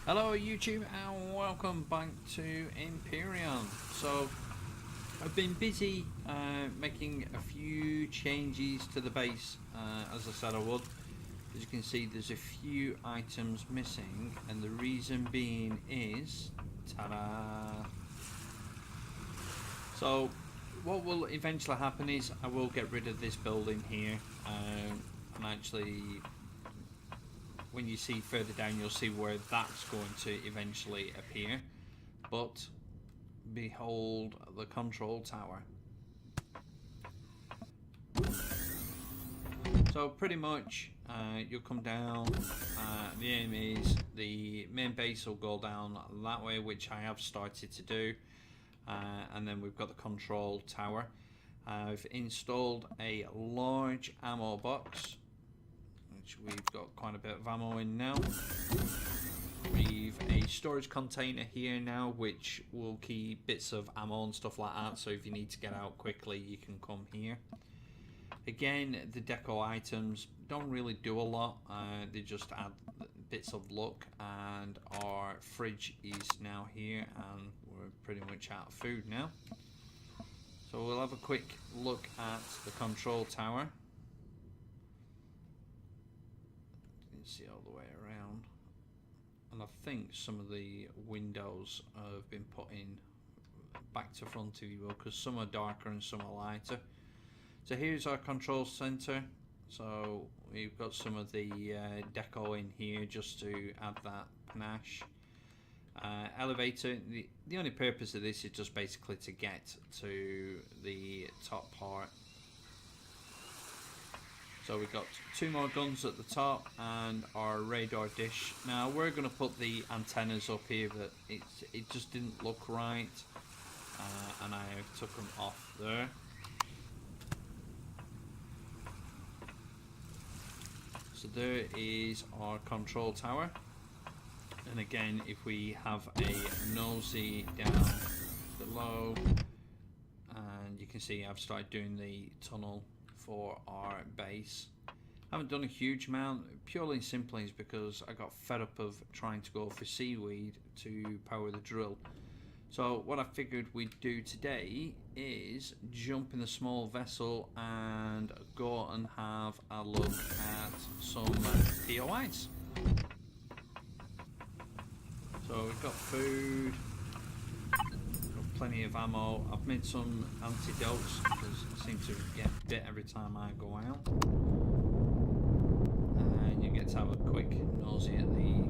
Hello YouTube and welcome back to Empyrion. So I've been busy making a few changes to the base, as I said I would. As you can see, there's a few items missing, and the reason being is, ta-da! So what will eventually happen is I will get rid of this building here, and actually when you see further down you'll see where that's going to eventually appear. But behold the control tower. So pretty much you'll come down, the aim is the main base will go down that way, which I have started to do, and then we've got the control tower. I've installed a large ammo box, which we've got quite a bit of ammo in now. We've a storage container here now, which will keep bits of ammo and stuff like that, so if you need to get out quickly you can come here. Again, the deco items don't really do a lot, they just add bits of luck, and our fridge is now here and we're pretty much out of food now. So we'll have a quick look at the control tower. See all the way around, and I think some of the windows have been put in back to front of you because some are darker and some are lighter. So here's our control center. So we've got some of the deco in here just to add that panache. Elevator, the only purpose of this is just basically to get to the top part. So we've got two more guns at the top and our radar dish. Now we're going to put the antennas up here, but it just didn't look right, and I took them off there. So there is our control tower, and again if we have a nosy down below, and you can see I've started doing the tunnel for our base. I haven't done a huge amount, purely and simply is because I got fed up of trying to go for seaweed to power the drill. So what I figured we'd do today is jump in the small vessel and go and have a look at some POIs. So we've got food, plenty of ammo. I've made some antidotes because I seem to get bit every time I go out. And you get to have a quick nosy at the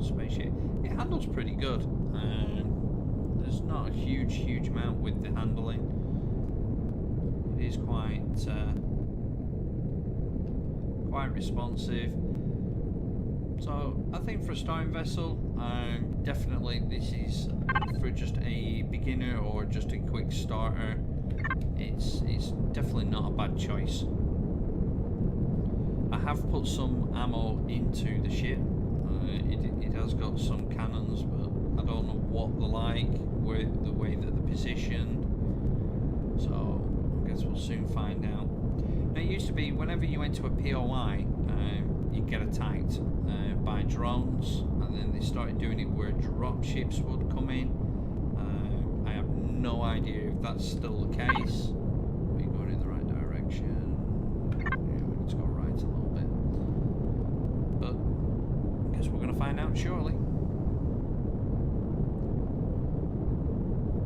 spaceship. It handles pretty good. There's not a huge amount with the handling. It is quite responsive. So I think for a starting vessel, definitely this is for just a beginner or just a quick starter. It's definitely not a bad choice. I have put some ammo into the ship. It has got some cannons, but I don't know what they're like, the way that they're positioned. So I guess we'll soon find out. Now, it used to be whenever you went to a POI, you get attacked by drones, and then they started doing it where drop ships would come in. I have no idea if that's still the case. We're going in the right direction. Yeah, we need to go right a little bit, but I guess we're going to find out shortly.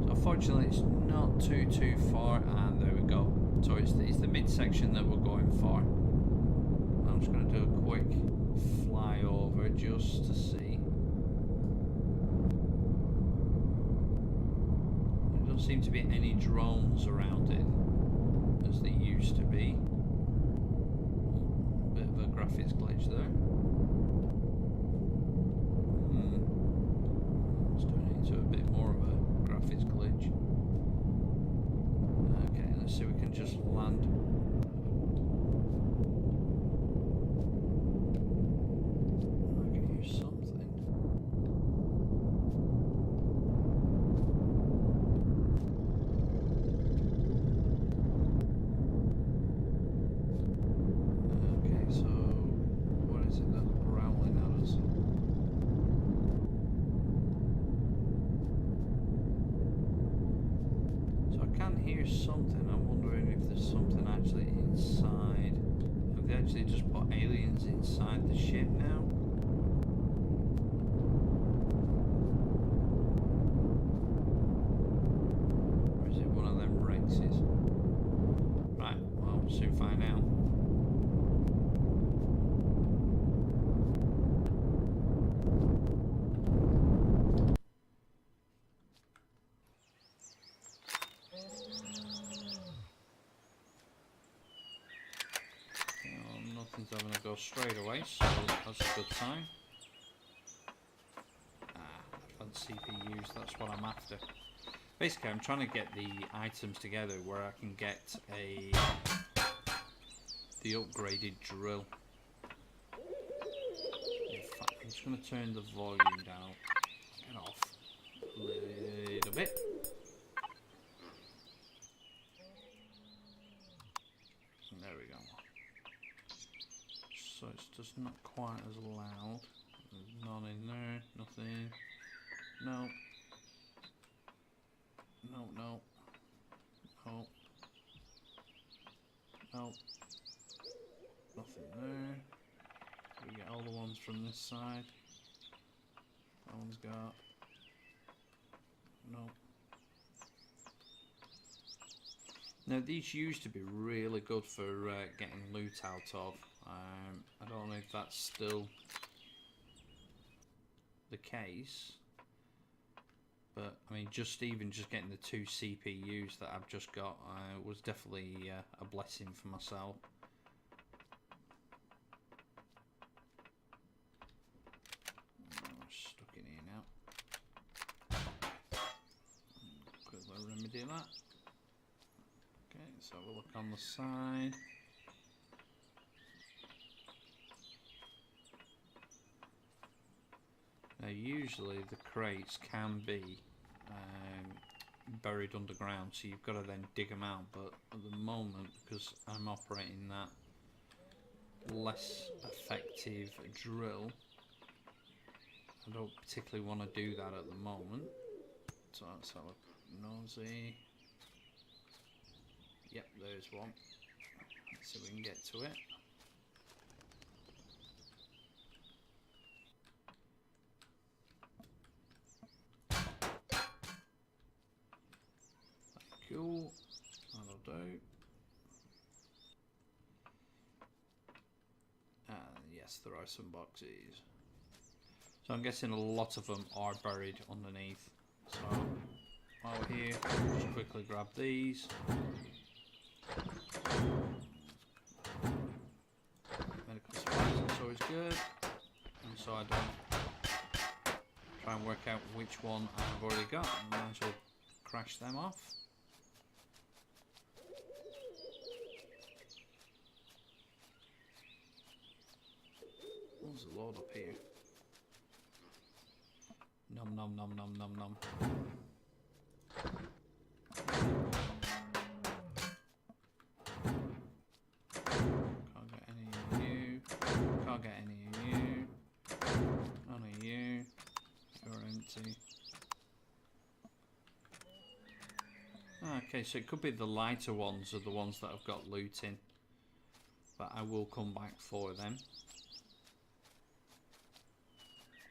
So fortunately it's not too far, and there we go. So it's the midsection that we're going for. I'm just going to do a quick fly over just to see. There don't seem to be any drones around it as there used to be. Bit of a graphics glitch there. Let's turn it into a bit more of a graphics glitch. Okay, let's see if we can just land. What is it? hear something. I'm wondering if there's something actually inside. Have they actually just put aliens inside the ship now? Or is it one of them Rexes? Right, well, we'll soon find out. Nothing's having to go straight away, so that's a good sign. CPUs, that's what I'm after. Basically, I'm trying to get the items together where I can get the upgraded drill. In fact, I'm just going to turn the volume down and off a little bit. There we go. So it's just not quite as loud. There's none in there, nothing. No. No, no. No. No. Nothing there. We get all the ones from this side. That one's got. No. Now these used to be really good for getting loot out of. I don't know if that's still the case, but I mean, just getting the 2 CPUs that I've just got was definitely a blessing for myself. Oh, stuck in here now. Quickly remedy that. Okay, let's have a look on the side. Now usually the crates can be buried underground, so you've got to then dig them out, but at the moment, because I'm operating that less effective drill, I don't particularly want to do that at the moment. So let's have a nosy. Yep, there's one. Let's see if we can get to it. Cool, that'll do. Yes, there are some boxes. So I'm guessing a lot of them are buried underneath. So while we're here, just quickly grab these. Medical supplies, that's always good. And so I don't try and work out which one I've already got, and might as well crash them off. There's a load up here. Nom nom nom nom nom nom. Can't get any of you. Can't get any of you. None of you. You're empty. Okay, so it could be the lighter ones are the ones that I've got loot in. But I will come back for them.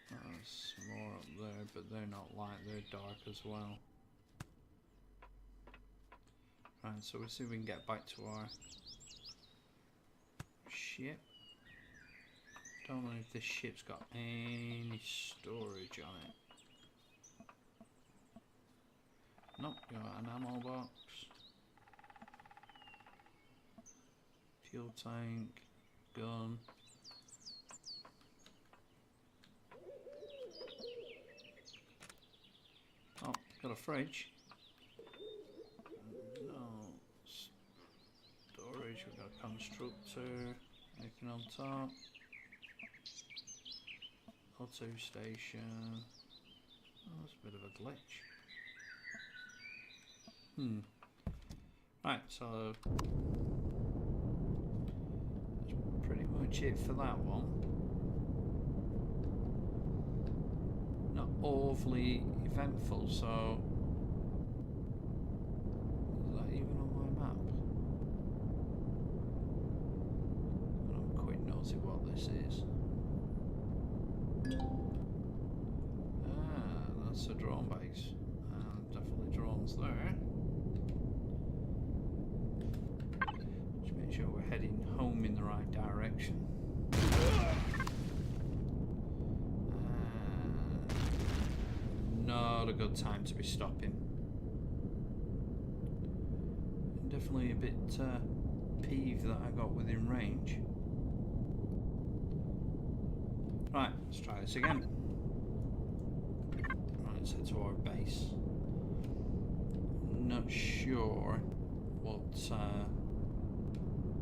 There's more up there, but they're not light, they're dark as well. Right, so we'll see if we can get back to our ship. Don't know if this ship's got any storage on it. Nope, got an ammo box. Fuel tank, gun. Oh, got a fridge. No storage. We've got a constructor. Anything on top? Auto station. Oh, that's a bit of a glitch. Right, so that's pretty much it for that one. Not awfully eventful, so a drone base. Definitely drones there. Just make sure we're heading home in the right direction. Not a good time to be stopping. Definitely a bit peeved that I got within range. Right, let's try this again. Right, let's head to our base. Not sure what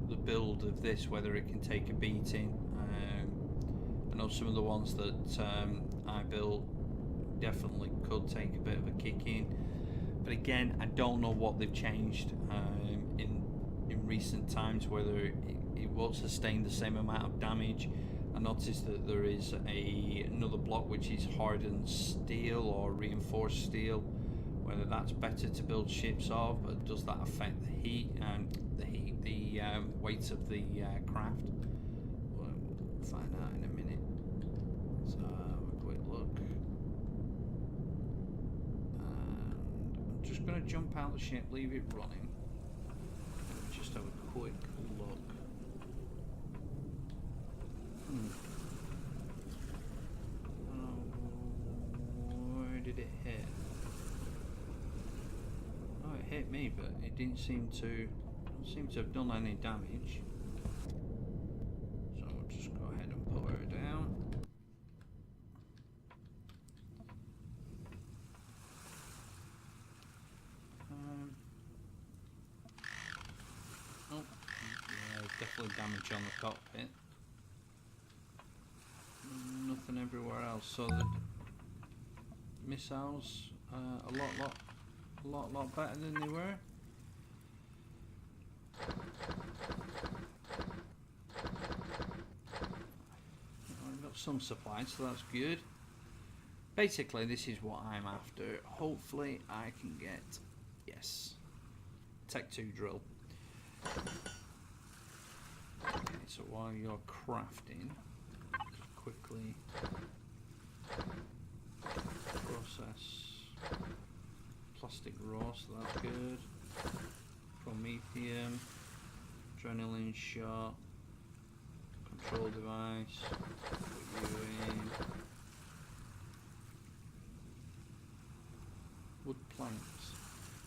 the build of this, whether it can take a beating. I know some of the ones that I built definitely could take a bit of a kick in, but again, I don't know what they've changed in recent times, whether it will sustain the same amount of damage. I noticed that there is another block which is hardened steel or reinforced steel, whether that's better to build ships of, but does that affect the heat and the weight of the craft? We'll find out in a minute. So have a quick look. I'm just going to jump out the ship, leave it running, and just have a quick look. Where did it hit? Oh, it hit me, but it didn't seem to have done any damage. So we'll just go ahead and put her down. Oh, yeah, there's definitely damage on the cockpit. Nothing everywhere else. So the missiles a lot better than they were. I've got some supplies, so that's good. Basically, this is what I'm after. Hopefully, I can get, yes, Tech 2 drill. Okay, so while you're crafting, just quickly process plastic raw, so that's good. Promethium, adrenaline shot, control device, put you in. Wood planks.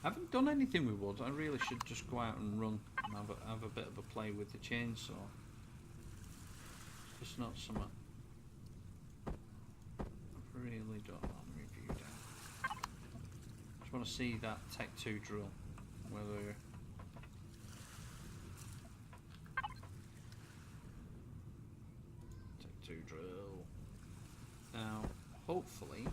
I haven't done anything with wood. I really should just go out and run and have a bit of a play with the chainsaw. It's just not something I've really done on review down. Just want to see that Tech 2 drill, whether Tech 2 drill. Now, hopefully.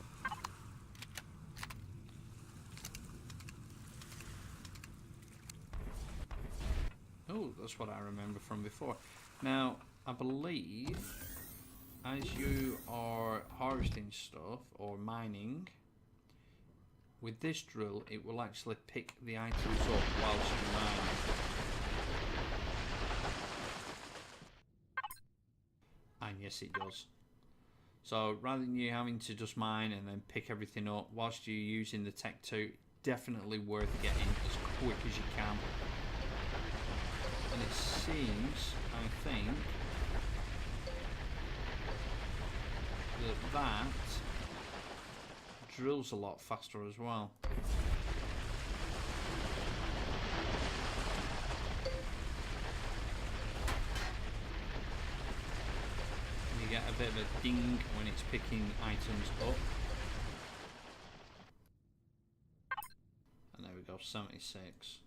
Oh, that's what I remember from before. Now, I believe as you are harvesting stuff or mining, with this drill, it will actually pick the items up whilst you're mining. And yes, it does. So rather than you having to just mine and then pick everything up whilst you're using the Tech 2, definitely worth getting as quick as you can. And it seems, I think, that drills a lot faster as well. And you get a bit of a ding when it's picking items up. And there we go, 76.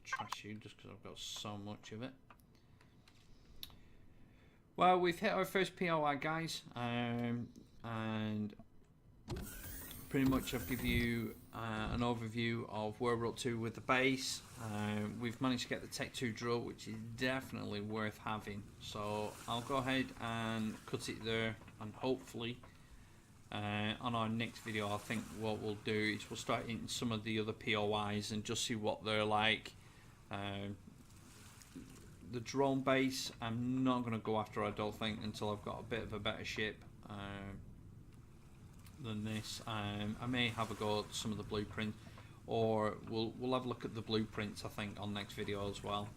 Trash you just because I've got so much of it. Well, we've hit our first POI, guys, and pretty much I've given you an overview of where we're up to with the base. We've managed to get the Tech 2 drill, which is definitely worth having, so I'll go ahead and cut it there, and hopefully on our next video I think what we'll do is we'll start in some of the other POIs and just see what they're like. The drone base I'm not going to go after, I don't think, until I've got a bit of a better ship. The than this. I may have a go at some of the blueprints, or we'll have a look at the blueprints, I think, on next video as well.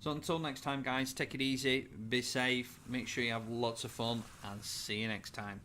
So until next time, guys, take it easy, be safe, make sure you have lots of fun, and see you next time.